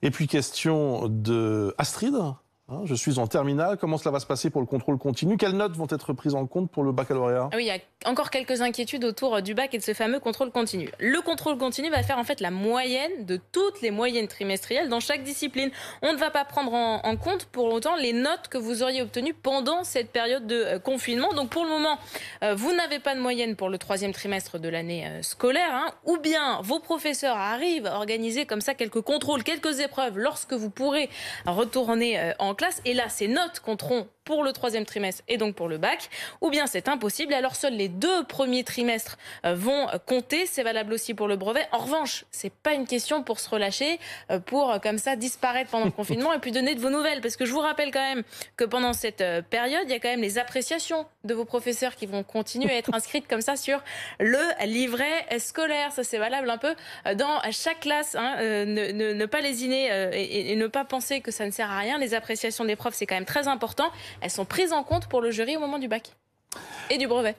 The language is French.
Et puis question de Astrid. Je suis en terminale. Comment cela va se passer pour le contrôle continu? Quelles notes vont être prises en compte pour le baccalauréat? Ah oui, il y a encore quelques inquiétudes autour du bac et de ce fameux contrôle continu. Le contrôle continu va faire en fait la moyenne de toutes les moyennes trimestrielles dans chaque discipline. On ne va pas prendre en compte pour autant les notes que vous auriez obtenues pendant cette période de confinement. Donc pour le moment, vous n'avez pas de moyenne pour le troisième trimestre de l'année scolaire, ou bien vos professeurs arrivent à organiser comme ça quelques contrôles, quelques épreuves lorsque vous pourrez retourner en classe. Et là, ces notes compteront pour le troisième trimestre et donc pour le bac, ou bien c'est impossible. Et alors seuls les 2 premiers trimestres vont compter. C'est valable aussi pour le brevet. En revanche, c'est pas une question pour se relâcher, pour comme ça disparaître pendant le confinement et puis donner de vos nouvelles. Parce que je vous rappelle quand même que pendant cette période, il y a quand même les appréciations de vos professeurs qui vont continuer à être inscrites comme ça sur le livret scolaire. Ça, c'est valable un peu dans chaque classe. Ne pas lésiner et ne pas penser que ça ne sert à rien. Les appréciations des profs, c'est quand même très important. Elles sont prises en compte pour le jury au moment du bac et du brevet.